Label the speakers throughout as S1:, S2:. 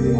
S1: All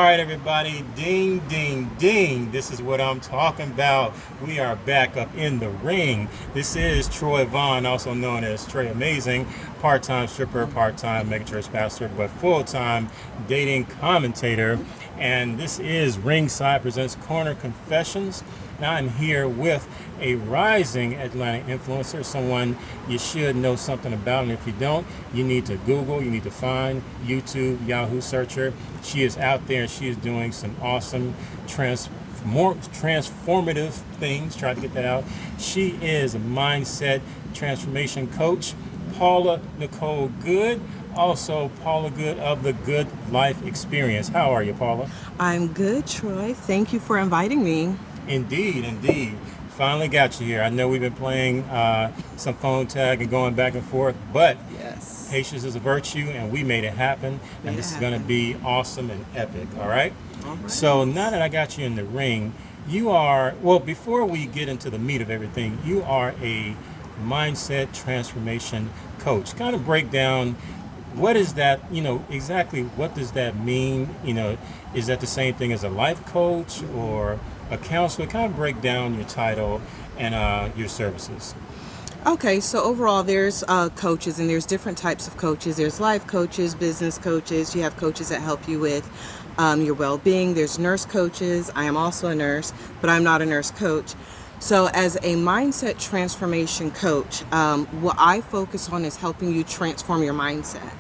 S1: right, everybody, ding, ding, ding. This is what I'm talking about. We are back up in the ring. This is Troy Vaughn, also known as Trey Amazing, part-time stripper, part-time megachurch pastor, but full-time dating commentator. And this is Ringside Presents Corner Confessions. Now I'm here with a rising Atlanta influencer, someone you should know something about, and if you don't, you need to Google, you need to find YouTube, Yahoo searcher. She is out there, she is doing some awesome transformative things, try to get that out. She is a mindset transformation coach, Paula Nichole Goode, also Paula Goode of the Goode Life Experience. How are you, Paula?
S2: I'm good, Troy. Thank you for inviting me.
S1: Indeed, indeed. Finally got you here. I know we've been playing some phone tag and going back and forth, but
S2: yes,
S1: patience is a virtue, and we made it happen. And this is going to be awesome and epic, all right?
S2: All right?
S1: So now that I got you in the ring, you are, well, before we get into the meat of everything, you are a mindset transformation coach. Kind of break down, what is that, exactly what does that mean? Is that the same thing as a life coach or a counselor? Kind of break down your title and your services.
S2: Okay, so overall there's coaches, and there's different types of coaches. There's life coaches, business coaches. You have coaches that help you with your well-being. There's nurse coaches. I am also a nurse, but I'm not a nurse coach. So as a mindset transformation coach, what I focus on is helping you transform your mindset.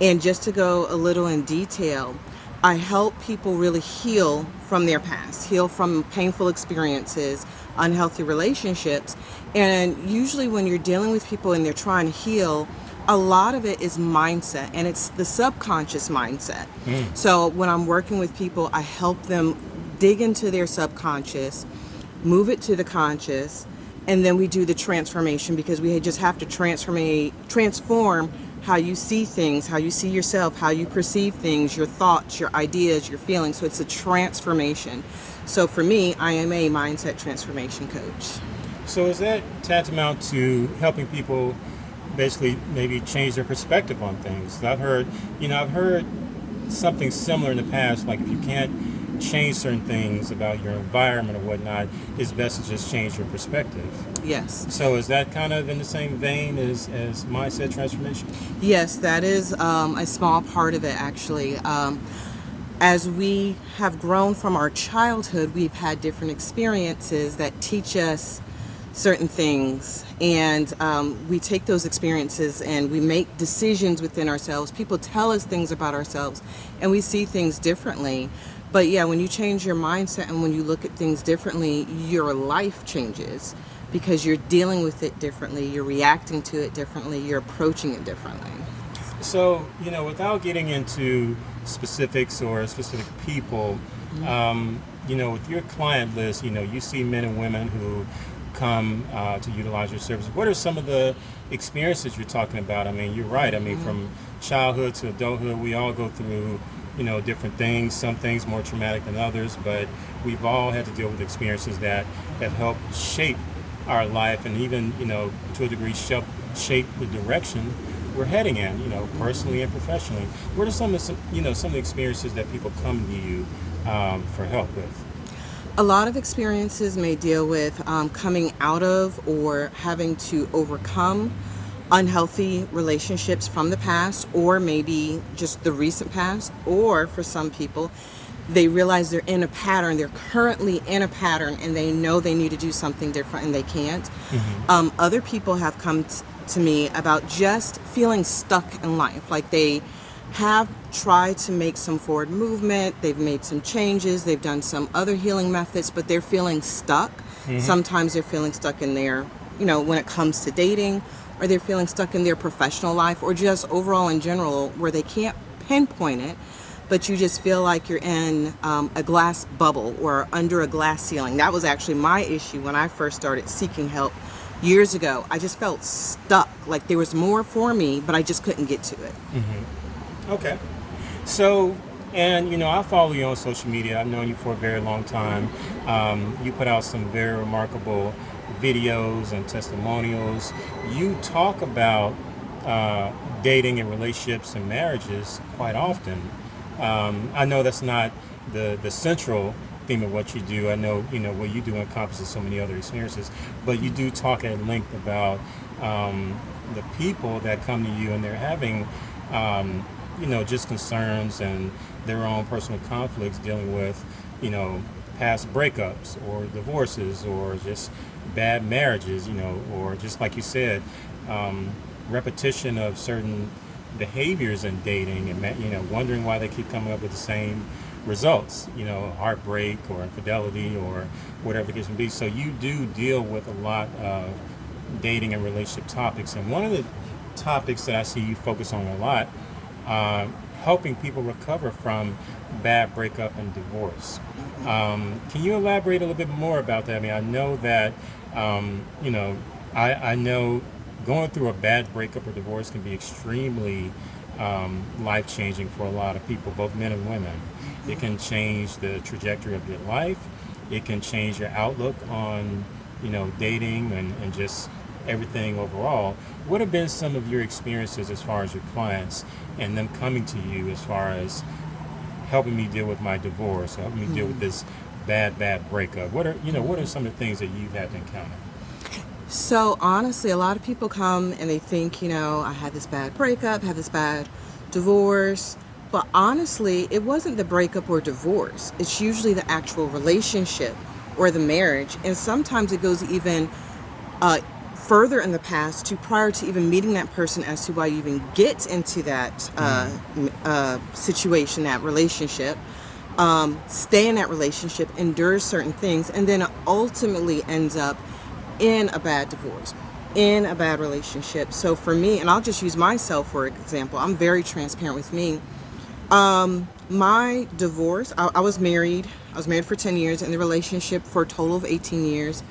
S2: And just to go a little in detail, I help people really heal from their past, heal from painful experiences, unhealthy relationships. And usually when you're dealing with people and they're trying to heal, a lot of it is mindset, and it's the subconscious mindset. So when I'm working with people, I help them dig into their subconscious, move it to the conscious, and then we do the transformation, because we just have to transform how you see things, how you see yourself, how you perceive things, your thoughts, your ideas, your feelings. So it's a transformation. So for me, I am a mindset transformation coach.
S1: So is that tantamount to helping people basically maybe change their perspective on things? I've heard something similar in the past, like if you can't change certain things about your environment or whatnot, it's best to just change your perspective.
S2: Yes.
S1: So is that kind of in the same vein as mindset transformation?
S2: Yes, that is a small part of it, actually. As we have grown from our childhood, we've had different experiences that teach us certain things, and we take those experiences and we make decisions within ourselves. People tell us things about ourselves and we see things differently. But yeah, when you change your mindset and when you look at things differently, your life changes, because you're dealing with it differently, you're reacting to it differently, you're approaching it differently.
S1: So, without getting into specifics or specific people, with your client list, you see men and women who come to utilize your service. What are some of the experiences you're talking about? I mean, you're right. I mean, from childhood to adulthood, we all go through different things, some things more traumatic than others, but we've all had to deal with experiences that have helped shape our life, and even, to a degree, shape the direction we're heading in, personally and professionally. What are some of the experiences that people come to you for help with?
S2: A lot of experiences may deal with coming out of or having to overcome unhealthy relationships from the past, or maybe just the recent past, or for some people, they realize they're in a pattern, they're currently in a pattern, and they know they need to do something different and they can't. Other people have come to me about just feeling stuck in life, like they have tried to make some forward movement, they've made some changes, they've done some other healing methods, but they're feeling stuck. Sometimes they're feeling stuck in their, when it comes to dating, or they're feeling stuck in their professional life, or just overall in general, where they can't pinpoint it, but you just feel like you're in a glass bubble or under a glass ceiling. That was actually my issue when I first started seeking help years ago. I just felt stuck, like there was more for me, but I just couldn't get to it.
S1: Okay. So And, I follow you on social media. I've known you for a very long time. You put out some very remarkable videos and testimonials. You talk about dating and relationships and marriages quite often. I know that's not the central theme of what you do. I know, what you do encompasses so many other experiences, but you do talk at length about the people that come to you and they're having, just concerns and their own personal conflicts dealing with, past breakups or divorces or just bad marriages, or just like you said, repetition of certain behaviors in dating and, wondering why they keep coming up with the same results, heartbreak or infidelity or whatever the case may be. So you do deal with a lot of dating and relationship topics. And one of the topics that I see you focus on a lot, helping people recover from bad breakup and divorce. Can you elaborate a little bit more about that? I mean, I know that, I know going through a bad breakup or divorce can be extremely life-changing for a lot of people, both men and women. It can change the trajectory of your life. It can change your outlook on, dating and just everything overall. What have been some of your experiences as far as your clients and them coming to you as far as helping me deal with my divorce, helping me deal with this bad breakup? What are some of the things that you've had to encounter?
S2: So honestly, a lot of people come and they think, I had this bad breakup, had this bad divorce. But honestly, it wasn't the breakup or divorce. It's usually the actual relationship or the marriage. And sometimes it goes even further in the past to prior to even meeting that person as to why you even get into that situation, that relationship, stay in that relationship, endure certain things, and then it ultimately ends up in a bad divorce, in a bad relationship. So for me, and I'll just use myself for example, I'm very transparent with me. My divorce, I was married for 10 years, and the relationship for a total of 18 years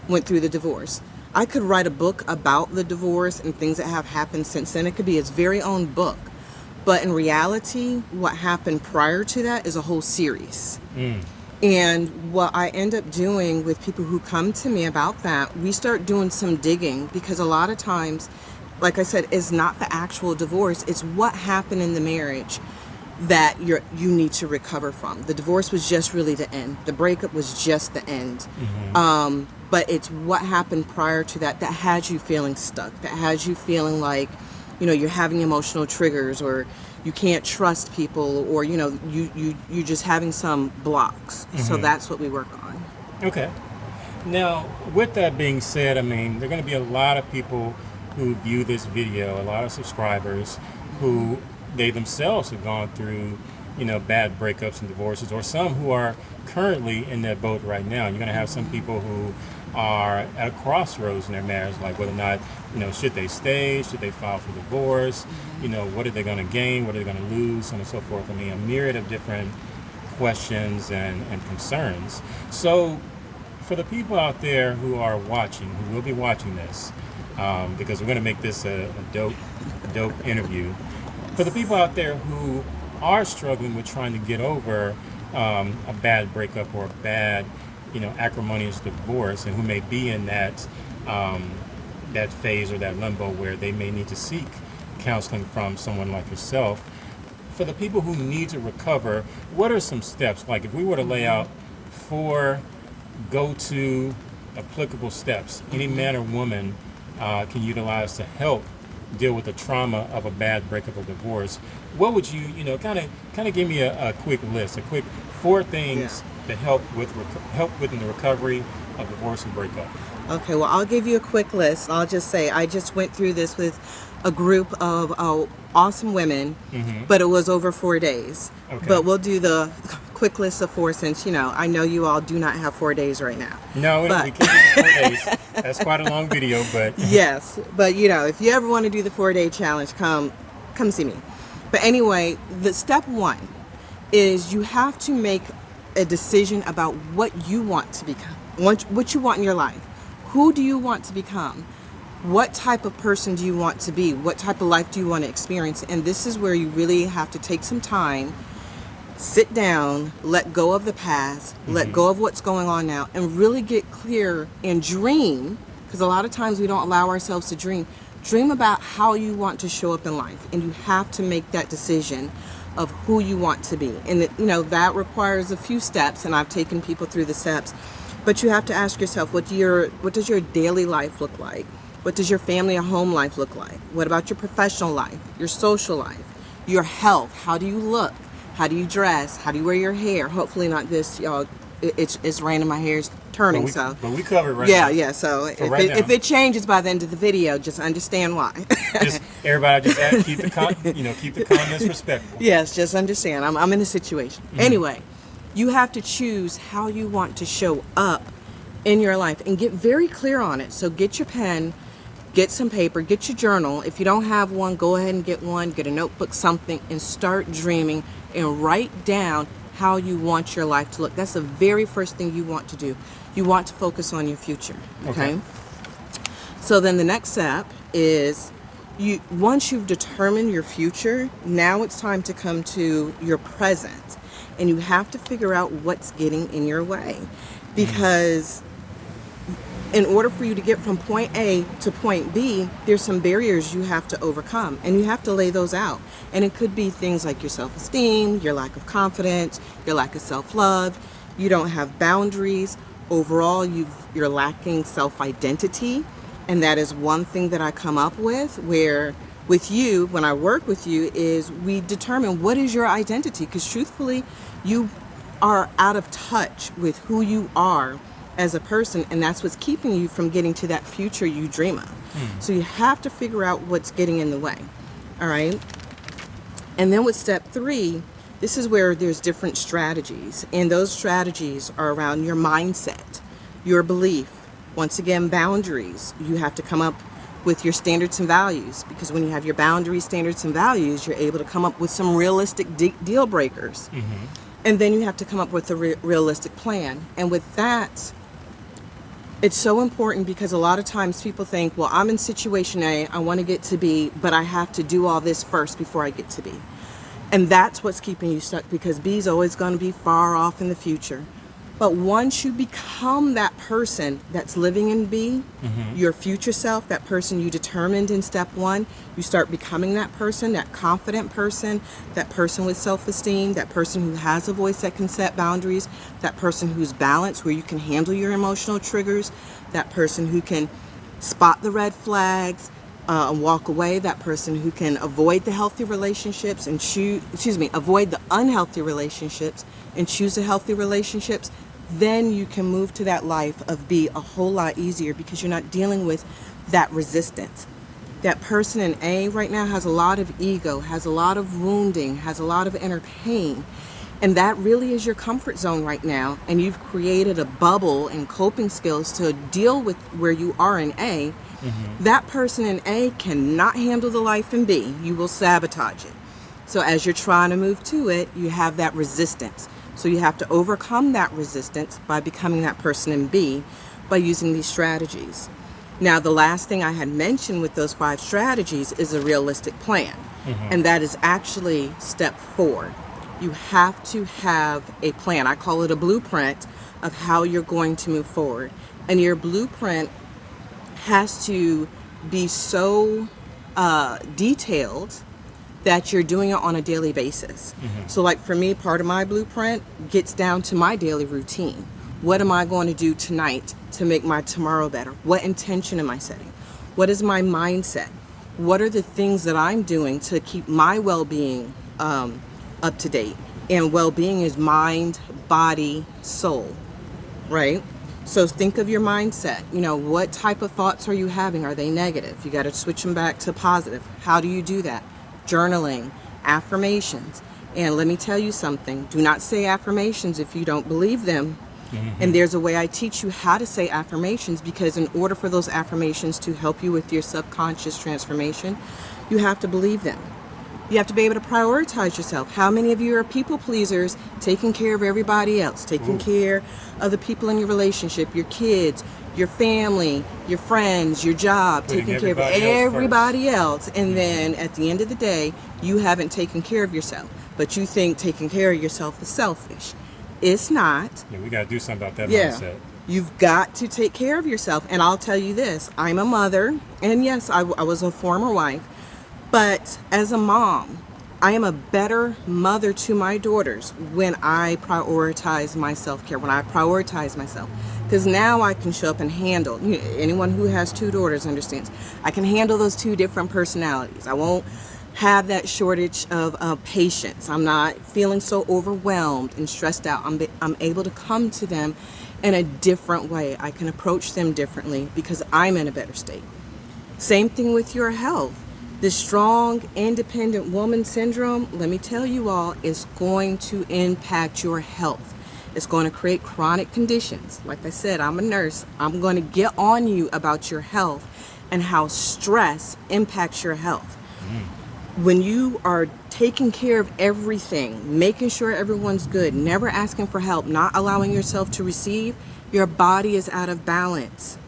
S2: went through the divorce. I could write a book about the divorce and things that have happened since then. It could be its very own book. But in reality, what happened prior to that is a whole series. And what I end up doing with people who come to me about that, we start doing some digging, because a lot of times, like I said, it's not the actual divorce, it's what happened in the marriage that you need to recover from. The divorce was just really the end. The breakup was just the end. But it's what happened prior to that that has you feeling stuck, that has you feeling like, you're having emotional triggers, or you can't trust people, or, you're just having some blocks. So that's what we work on.
S1: Okay. Now, with that being said, I mean, there are going to be a lot of people who view this video, a lot of subscribers who they themselves have gone through, bad breakups and divorces, or some who are currently in that boat right now. You're going to have some people who are at a crossroads in their marriage, like whether or not, should they stay, should they file for divorce, what are they going to gain, what are they going to lose, so on and so forth. I mean, a myriad of different questions and concerns. So for the people out there who are watching, who will be watching this, because we're going to make this a dope interview, for the people out there who are struggling with trying to get over a bad breakup or a bad, acrimonious divorce, and who may be in that phase or that limbo where they may need to seek counseling from someone like yourself. For the people who need to recover, what are some steps? Like if we were to lay out 4 go-to applicable steps any man or woman can utilize to help deal with the trauma of a bad breakup or divorce, what would you, kind of give me a quick list, a quick 4 things to help with in the recovery of divorce and breakup?
S2: Okay, well, I'll give you a quick list. I'll just say I just went through this with a group of awesome women, but it was over 4 days. Okay. But we'll do the quick list of 4 since, I know you all do not have 4 days right now.
S1: No, we can't do 4 days. That's quite a long video, but...
S2: Yes, but, if you ever want to do the 4-day challenge, come see me. But anyway, the step 1 is you have to make a decision about what you want to become, what you want in your life. Who do you want to become? What type of person do you want to be? What type of life do you want to experience? And this is where you really have to take some time sit down, let go of the past, let go of what's going on now, and really get clear and dream, because a lot of times we don't allow ourselves to dream. Dream about how you want to show up in life, and you have to make that decision of who you want to be. And that requires a few steps, and I've taken people through the steps. But you have to ask yourself, what does your daily life look like? What does your family and home life look like? What about your professional life, your social life, your health? How do you look? How do you dress? How do you wear your hair? Hopefully not this, y'all. It's raining, my hair's turning.
S1: But we covered right
S2: yeah,
S1: now.
S2: Yeah. So
S1: if
S2: it changes by the end of the video, just understand why.
S1: Everybody keep the comments respectful.
S2: Yes, just understand. I'm in a situation. Anyway, you have to choose how you want to show up in your life and get very clear on it. So get your pen, get some paper, get your journal. If you don't have one, go ahead and get one, get a notebook, something, and start dreaming and write down how you want your life to look. That's the very first thing you want to do. You want to focus on your future, okay? So then the next step is, once you've determined your future, now it's time to come to your present. And you have to figure out what's getting in your way. Because in order for you to get from point A to point B, there's some barriers you have to overcome, and you have to lay those out. And it could be things like your self-esteem, your lack of confidence, your lack of self-love, you don't have boundaries. Overall, you're lacking self-identity. And that is one thing that I come up with, where with you, when I work with you, is we determine what is your identity. Because truthfully, you are out of touch with who you are as a person, and that's what's keeping you from getting to that future you dream of. So you have to figure out what's getting in the way. All right. And then with step 3, this is where there's different strategies, and those strategies are around your mindset, your belief, once again, boundaries. You have to come up with your standards and values, because when you have your boundaries, standards, and values, you're able to come up with some realistic deal breakers. And then you have to come up with a realistic plan. And with that, it's so important, because a lot of times people think, well, I'm in situation A, I want to get to B, but I have to do all this first before I get to B. And that's what's keeping you stuck, because B is always going to be far off in the future. But once you become that person that's living in B, your future self, that person you determined in step 1, you start becoming that person, that confident person, that person with self-esteem, that person who has a voice that can set boundaries, that person who's balanced, where you can handle your emotional triggers, that person who can spot the red flags, and walk away, that person who can avoid the healthy relationships and avoid the unhealthy relationships and choose the healthy relationships. Then you can move to that life of B a whole lot easier, because you're not dealing with that resistance. That person in A right now has a lot of ego, has a lot of wounding, has a lot of inner pain. And that really is your comfort zone right now. And you've created a bubble and coping skills to deal with where you are in A. That person in A cannot handle the life in B. You will sabotage it. So as you're trying to move to it, you have that resistance. So you have to overcome that resistance by becoming that person in B, by using these strategies. Now, the last thing I had mentioned with those 5 strategies is a realistic plan. And that is actually step 4. You have to have a plan. I call it a blueprint of how you're going to move forward. And your blueprint has to be so detailed that you're doing it on a daily basis. So like for me, part of my blueprint gets down to my daily routine. What am I going to do tonight to make my tomorrow better? What intention am I setting? What is my mindset? What are the things that I'm doing to keep my well-being up to date? And well-being is mind, body, soul, right? So think of your mindset. What type of thoughts are you having? Are they negative? You got to switch them back to positive. How do you do that? Journaling, affirmations. And let me tell you something. Do not say affirmations if you don't believe them. And there's a way I teach you how to say affirmations, because in order for those affirmations to help you with your subconscious transformation, you have to believe them. You have to be able to prioritize yourself. How many of you are people pleasers, taking care of everybody else, taking care of the people in your relationship, your kids, your family, your friends, your job,
S1: Putting
S2: taking care of everybody else. And then at the end of the day, you haven't taken care of yourself. But you think taking care of yourself is selfish. It's not.
S1: Yeah, we got to do something about that mindset.
S2: You've got to take care of yourself. And I'll tell you this, I'm a mother, and yes, I was a former wife, but as a mom, I am a better mother to my daughters when I prioritize my self-care, when I prioritize myself. Because now I can show up and handle, anyone who has 2 daughters understands, I can handle those 2 different personalities. I won't have that shortage of patience. I'm not feeling so overwhelmed and stressed out. I'm able to come to them in a different way. I can approach them differently because I'm in a better state. Same thing with your health. The strong, independent woman syndrome, let me tell you all, is going to impact your health. It's going to create chronic conditions. Like I said, I'm a nurse. I'm going to get on you about your health and how stress impacts your health. When you are taking care of everything, making sure everyone's good, never asking for help, not allowing yourself to receive, your body is out of balance.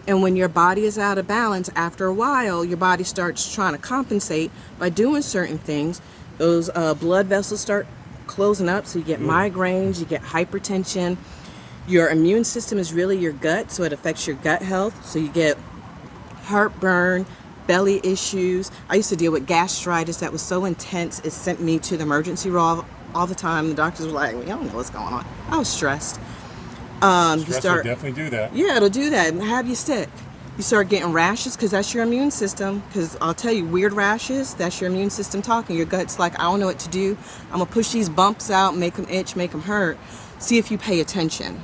S2: And when your body is out of balance, after a while, your body starts trying to compensate by doing certain things. Those blood vessels start closing up, so you get migraines, you get hypertension. Your immune system is really your gut, so it affects your gut health. So you get heartburn, belly issues. I used to deal with gastritis that was so intense, it sent me to the emergency room all the time. The doctors were like, "We don't know what's going on." I was stressed.
S1: Stress will definitely do that.
S2: Yeah, it'll do that and have you sick. You start getting rashes because that's your immune system. Because I'll tell you, weird rashes, that's your immune system talking. Your gut's like, I don't know what to do. I'm going to push these bumps out, make them itch, make them hurt. See if you pay attention.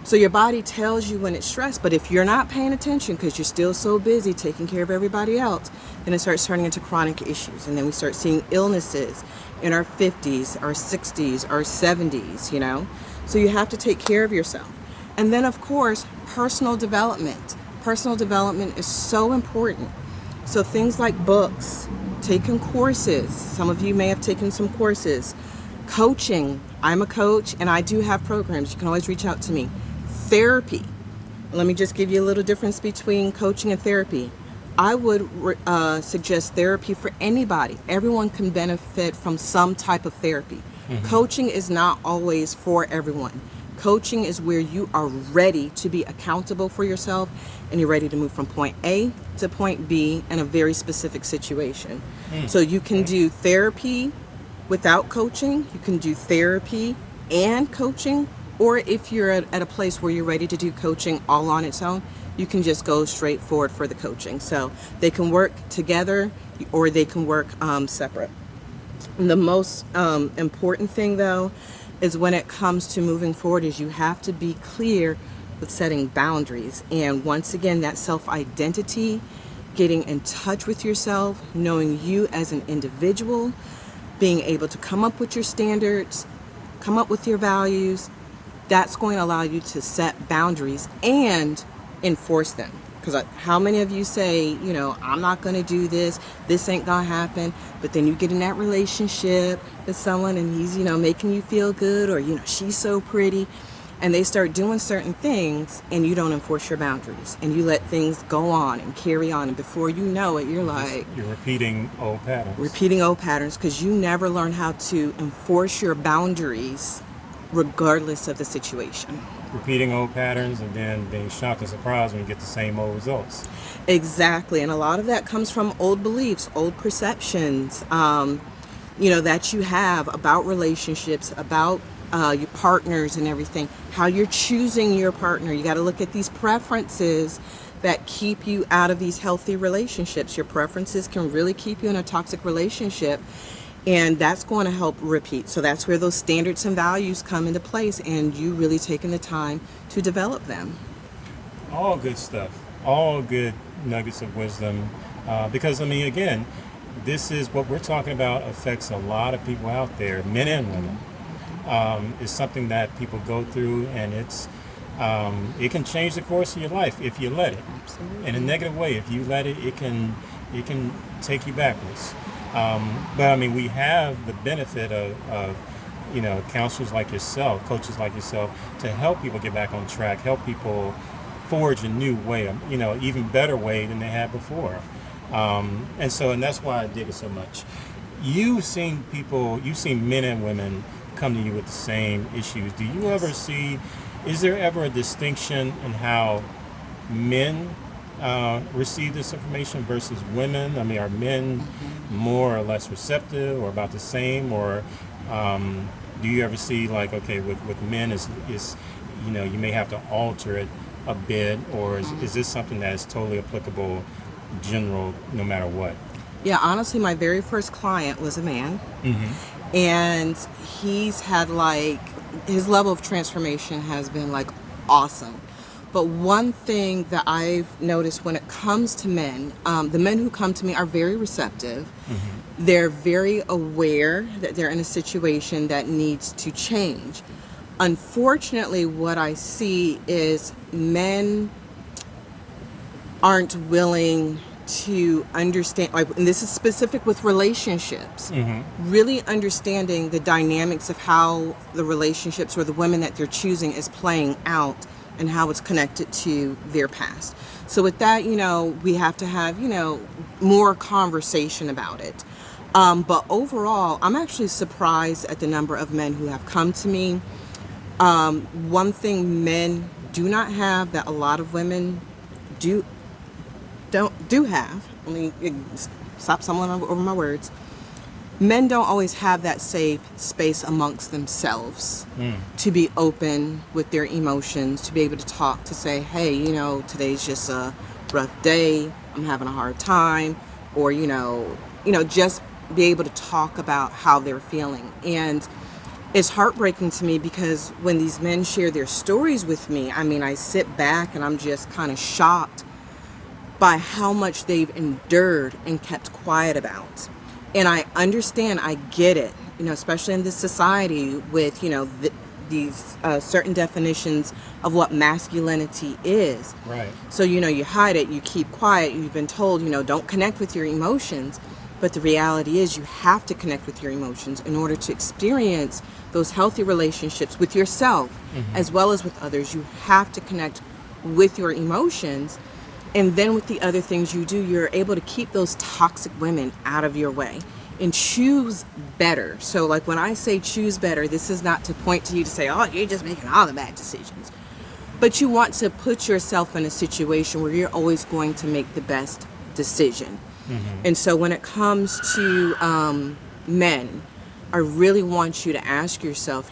S2: So your body tells you when it's stressed, but if you're not paying attention because you're still so busy taking care of everybody else, then it starts turning into chronic issues. And then we start seeing illnesses in our 50s, our 60s, our 70s, So you have to take care of yourself. And then, of course, personal development. Personal development is so important. So things like books, taking courses. Some of you may have taken some courses. Coaching. I'm a coach and I do have programs. You can always reach out to me. Therapy. Let me just give you a little difference between coaching and therapy. I would suggest therapy for anybody. Everyone can benefit from some type of therapy. Coaching is not always for everyone. Coaching is where you are ready to be accountable for yourself and you're ready to move from point A to point B in a very specific situation. So you can do therapy without coaching. You can do therapy and coaching. Or if you're at a place where you're ready to do coaching all on its own, you can just go straight forward for the coaching. So they can work together or they can work separate. And the most important thing, though, is when it comes to moving forward is you have to be clear with setting boundaries. And once again, that self-identity, getting in touch with yourself, knowing you as an individual, being able to come up with your standards, come up with your values, that's going to allow you to set boundaries and enforce them. Because how many of you say, I'm not going to do this, this ain't going to happen, but then you get in that relationship with someone and he's, making you feel good, or, she's so pretty, and they start doing certain things and you don't enforce your boundaries and you let things go on and carry on, and before you know it, you're
S1: repeating old patterns.
S2: Repeating old patterns because you never learn how to enforce your boundaries regardless of the situation.
S1: Repeating old patterns and then being shocked and surprised when you get the same old results.
S2: Exactly. And a lot of that comes from old beliefs, old perceptions, that you have about relationships, about your partners and everything, how you're choosing your partner. You got to look at these preferences that keep you out of these healthy relationships. Your preferences can really keep you in a toxic relationship. And that's going to help repeat. So that's where those standards and values come into place, and you really taking the time to develop them.
S1: All good stuff. All good nuggets of wisdom. Because, again, this is what we're talking about affects a lot of people out there, men and women. It's something that people go through, and it can change the course of your life if you let it.
S2: Absolutely.
S1: In a negative way. If you let it, it can take you backwards. But we have the benefit of counselors like yourself, coaches like yourself, to help people get back on track, help people forge a new way, even better way than they had before. And that's why I dig it so much. You've seen men and women come to you with the same issues. Do you ever is there ever a distinction in how men receive this information versus women? I mean, are men more or less receptive or about the same? Or do you ever see like, okay, with men is you may have to alter it a bit, or is this something that is totally applicable, general, no matter what?
S2: Yeah, honestly, my very first client was a man, and he's had his level of transformation has been awesome. But one thing that I've noticed when it comes to men, the men who come to me are very receptive. They're very aware that they're in a situation that needs to change. Unfortunately, what I see is men aren't willing to understand, and this is specific with relationships, really understanding the dynamics of how the relationships or the women that they're choosing is playing out and how it's connected to their past. So with that, we have to have, more conversation about it. But overall, I'm actually surprised at the number of men who have come to me. One thing men do not have that a lot of women do have. Let me stop stumbling over my words. Men don't always have that safe space amongst themselves to be open with their emotions, to be able to talk, to say, hey, today's just a rough day, I'm having a hard time, or, just be able to talk about how they're feeling. And it's heartbreaking to me because when these men share their stories with me, I sit back and I'm just kind of shocked by how much they've endured and kept quiet about. And I understand, I get it, especially in this society with, these certain definitions of what masculinity is.
S1: Right.
S2: So, you hide it, you keep quiet, you've been told, don't connect with your emotions. But the reality is you have to connect with your emotions in order to experience those healthy relationships with yourself as well as with others. You have to connect with your emotions. And then with the other things you do, you're able to keep those toxic women out of your way and choose better. So when I say choose better, this is not to point to you to say, oh, you're just making all the bad decisions. But you want to put yourself in a situation where you're always going to make the best decision. And so when it comes to men, I really want you to ask yourself,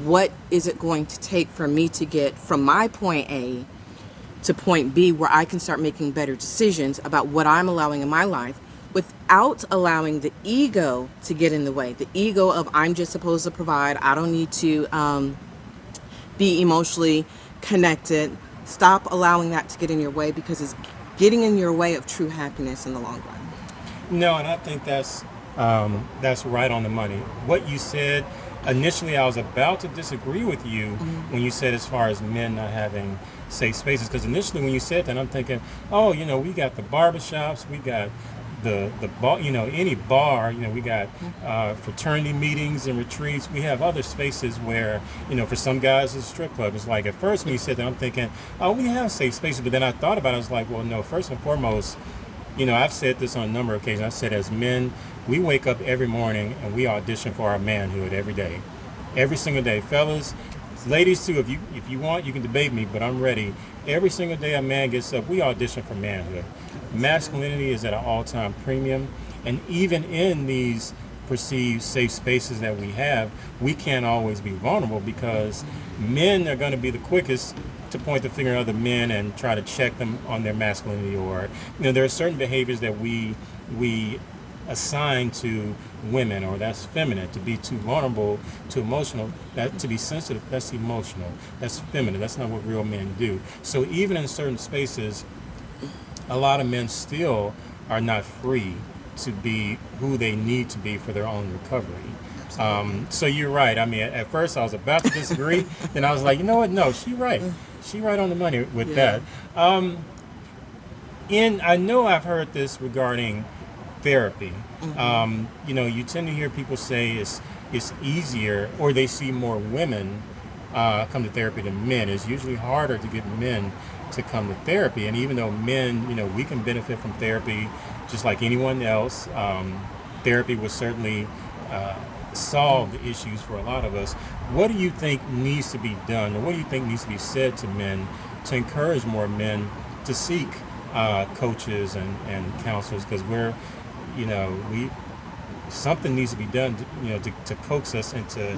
S2: what is it going to take for me to get from my point A to point B, where I can start making better decisions about what I'm allowing in my life without allowing the ego to get in the way. The ego of I'm just supposed to provide, I don't need to be emotionally connected. Stop allowing that to get in your way, because it's getting in your way of true happiness in the long run.
S1: No, and I think that's right on the money. What you said, initially I was about to disagree with you when you said as far as men not having safe spaces, because initially when you said that, I'm thinking, oh, we got the barbershops, we got the bar, any bar, we got fraternity meetings and retreats. We have other spaces where, for some guys it's a strip club. It's like at first when you said that, I'm thinking, oh, we have safe spaces, but then I thought about it, I was like, well, no, first and foremost, I've said this on a number of occasions. I said as men, we wake up every morning and we audition for our manhood every day. Every single day. Fellas, ladies too, if you want, you can debate me, but I'm ready. Every single day a man gets up, we audition for manhood. Masculinity is at an all-time premium, and even in these perceived safe spaces that we have, we can't always be vulnerable, because men are going to be the quickest to point the finger at other men and try to check them on their masculinity, or there are certain behaviors that we assign to women, or that's feminine. To be too vulnerable, too emotional, that to be sensitive, that's emotional, that's feminine. That's not what real men do. So even in certain spaces, a lot of men still are not free to be who they need to be for their own recovery. So you're right. At first I was about to disagree, then I was like, you know what? No, she's right. She's right on the money with that. I know I've heard this regarding therapy. You tend to hear people say it's easier, or they see more women come to therapy than men. It's usually harder to get men to come to therapy. And even though men, we can benefit from therapy just like anyone else, therapy will certainly solve the issues for a lot of us. What do you think needs to be done, or what do you think needs to be said to men to encourage more men to seek coaches and counselors? Because something needs to be done, to coax us into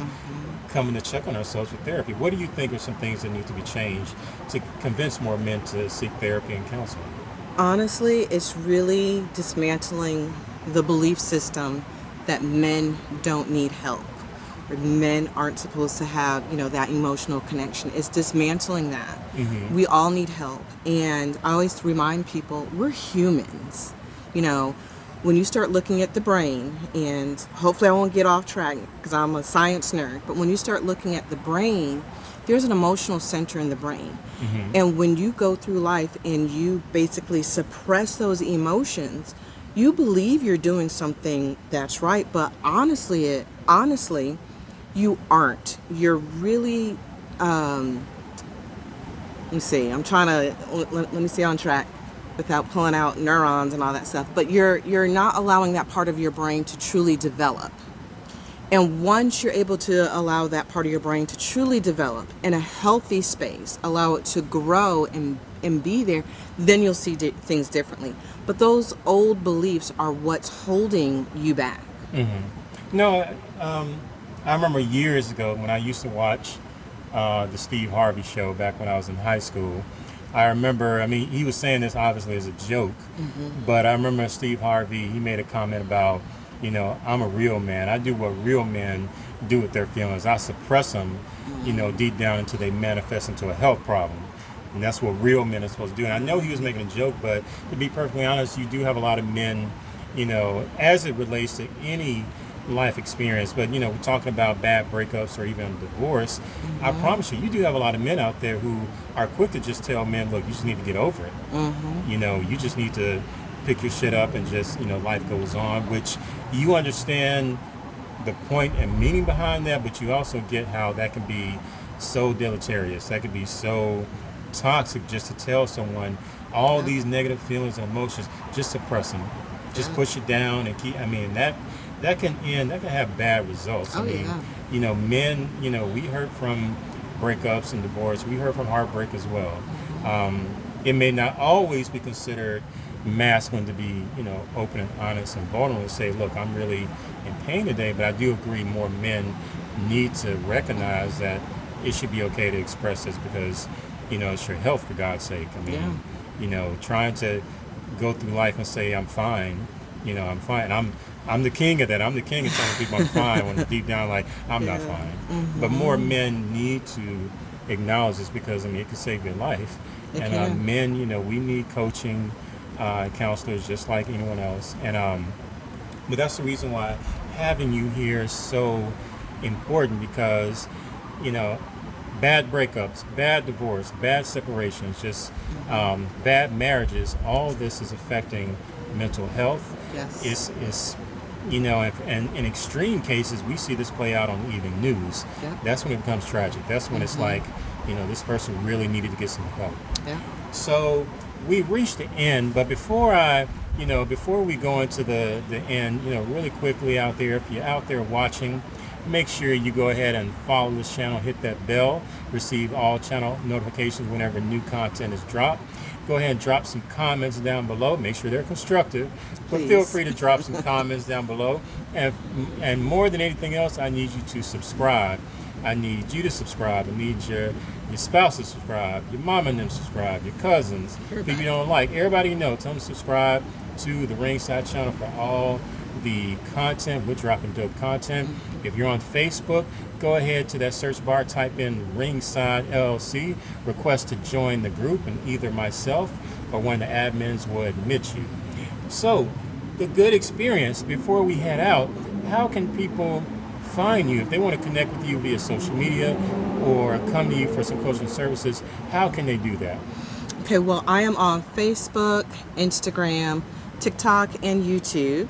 S1: coming to check on ourselves with therapy. What do you think are some things that need to be changed to convince more men to seek therapy and counseling?
S2: Honestly, it's really dismantling the belief system that men don't need help, or men aren't supposed to have, that emotional connection. It's dismantling that. We all need help. And I always remind people, we're humans. When you start looking at the brain, and hopefully I won't get off track because I'm a science nerd, but when you start looking at the brain, there's an emotional center in the brain. And when you go through life and you basically suppress those emotions, you believe you're doing something that's right, but honestly, you aren't. You're really, let me see, let me stay on track without pulling out neurons and all that stuff, but you're not allowing that part of your brain to truly develop. And once you're able to allow that part of your brain to truly develop in a healthy space, allow it to grow and be there, then you'll see things differently. But those old beliefs are what's holding you back.
S1: No, I remember years ago when I used to watch the Steve Harvey show back when I was in high school. I remember, he was saying this obviously as a joke, but I remember Steve Harvey, he made a comment about, I'm a real man. I do what real men do with their feelings. I suppress them, deep down until they manifest into a health problem. And that's what real men are supposed to do. And I know he was making a joke, but to be perfectly honest, you do have a lot of men, as it relates to any life experience, but we're talking about bad breakups or even divorce. I promise you do have a lot of men out there who are quick to just tell men, look, you just need to get over it. You just need to pick your shit up and just, life goes on, which you understand the point and meaning behind that, but you also get how that can be so deleterious. That could be so toxic just to tell someone all these negative feelings and emotions, just suppress them, just push it down and keep, that can have bad results. Men, we heard from breakups and divorce, we heard from heartbreak as well. It may not always be considered masculine to be, open and honest and vulnerable and say, look, I'm really in pain today, but I do agree more men need to recognize that it should be okay to express this because, it's your health, for God's sake. Trying to go through life and say, I'm fine, I'm fine. I'm the king of that. I'm the king of telling people I'm fine when deep down, like, I'm not fine. But more men need to acknowledge this because, it can save your life. Men, we need coaching, counselors just like anyone else. But that's the reason why having you here is so important because, bad breakups, bad divorce, bad separations, just bad marriages, all of this is affecting mental health.
S2: Yes.
S1: It's and in extreme cases, we see this play out on evening news. That's when it becomes tragic. That's when it's like, this person really needed to get some help. So we've reached the end, but before we go into the end, really quickly out there, if you're out there watching, make sure you go ahead and follow this channel, hit that bell, receive all channel notifications whenever new content is dropped. Go ahead and drop some comments down below. Make sure they're constructive, but feel free to drop some comments down below. And more than anything else, I need you to subscribe. I need you to subscribe. I need your spouse to subscribe, your mom and them subscribe, your cousins, people you don't like. Everybody you know, tell them to subscribe to the Ringside channel for all the content. We're dropping dope content. If you're on Facebook, go ahead to that search bar, type in Ringside LLC, request to join the group, and either myself or one of the admins will admit you. So, the Goode Experience, before we head out, how can people find you? If they want to connect with you via social media or come to you for some coaching services, how can they do that?
S2: Okay, well, I am on Facebook, Instagram, TikTok, and YouTube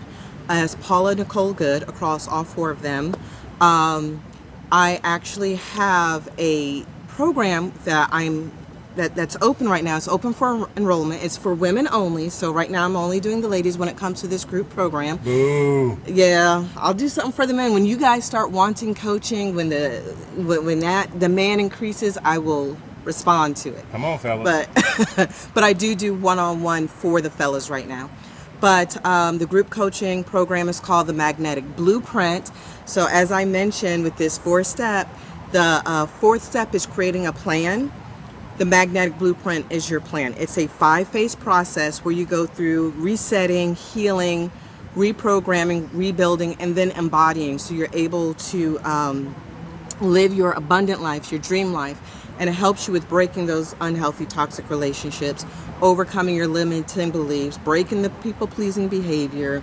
S2: as Paula Nichole Goode across all 4 of them. I actually have a program that I'm that's open right now. It's open for enrollment. It's for women only. So right now I'm only doing the ladies when it comes to this group program.
S1: Boo.
S2: Yeah, I'll do something for the men. When you guys start wanting coaching, when that demand increases, I will respond to it.
S1: Come on, fellas.
S2: But I do one-on-one for the fellas right now. But the group coaching program is called the Magnetic Blueprint. So as I mentioned with this 4-step, the 4th step is creating a plan. The Magnetic Blueprint is your plan. It's a 5-phase process where you go through resetting, healing, reprogramming, rebuilding, and then embodying. So you're able to live your abundant life, your dream life. And it helps you with breaking those unhealthy, toxic relationships, overcoming your limiting beliefs, breaking the people-pleasing behavior,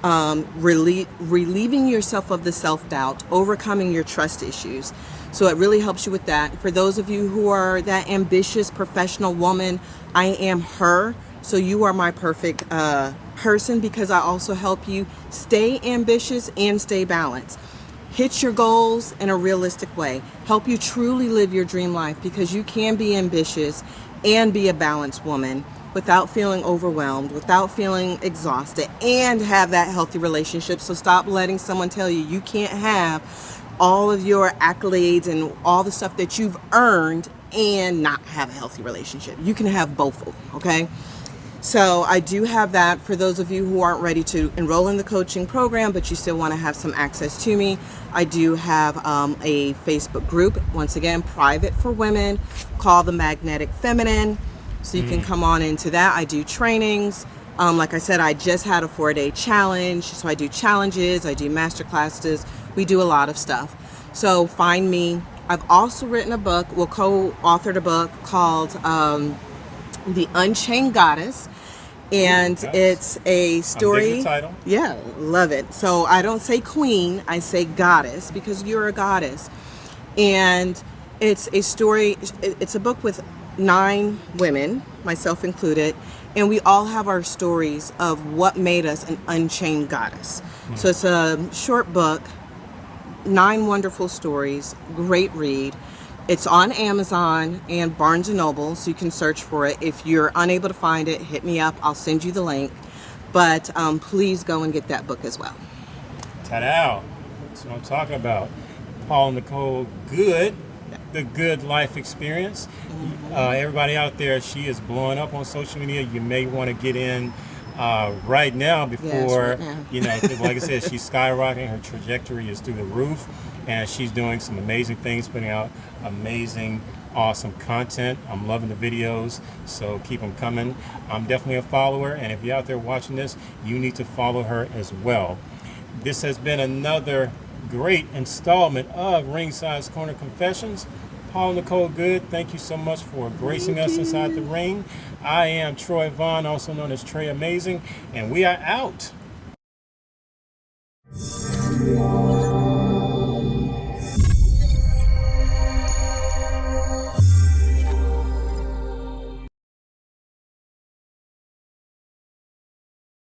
S2: relieving yourself of the self-doubt, overcoming your trust issues. So it really helps you with that. For those of you who are that ambitious professional woman, I am her. So you are my perfect person, because I also help you stay ambitious and stay balanced. Hit your goals in a realistic way. Help you truly live your dream life, because you can be ambitious and be a balanced woman without feeling overwhelmed, without feeling exhausted, and have that healthy relationship. So stop letting someone tell you you can't have all of your accolades and all the stuff that you've earned and not have a healthy relationship. You can have both of them, okay? So I do have that for those of you who aren't ready to enroll in the coaching program, but you still want to have some access to me. I do have a Facebook group, once again, private for women, called the Magnetic Feminine. So you can come on into that. I do trainings. Like I said, I just had a 4-day challenge. So I do challenges, I do master classes. We do a lot of stuff. So find me. I've also written a book, co-authored a book called The Unchained Goddess. And
S1: Nice.
S2: It's a story.
S1: I'm digging the title.
S2: Yeah, love it. So I don't say queen, I say goddess, because you're a goddess. And it's a story, it's a book with 9 women, myself included, and we all have our stories of what made us an unchained goddess. So it's a short book, 9 wonderful stories, great read. It's on Amazon and Barnes & Noble, so you can search for it. If you're unable to find it, hit me up. I'll send you the link. But please go and get that book as well.
S1: Ta-da! That's what I'm talking about. Paula Nichole Goode, the Goode Life Experience. Everybody out there, she is blowing up on social media. You may want to get in right now before,
S2: right now.
S1: you know, 'cause like I said, she's skyrocketing. Her trajectory is through the roof, and she's doing some amazing things, putting out amazing, awesome content. I'm loving the videos, so keep them coming. I'm definitely a follower, and if you're out there watching this, you need to follow her as well. This has been another great installment of Ringside's Corner Confessions. Paula Nichole Goode, thank you so much for gracing us inside the ring. I am Troy Vaughn, also known as Trey Amazing, and we are out.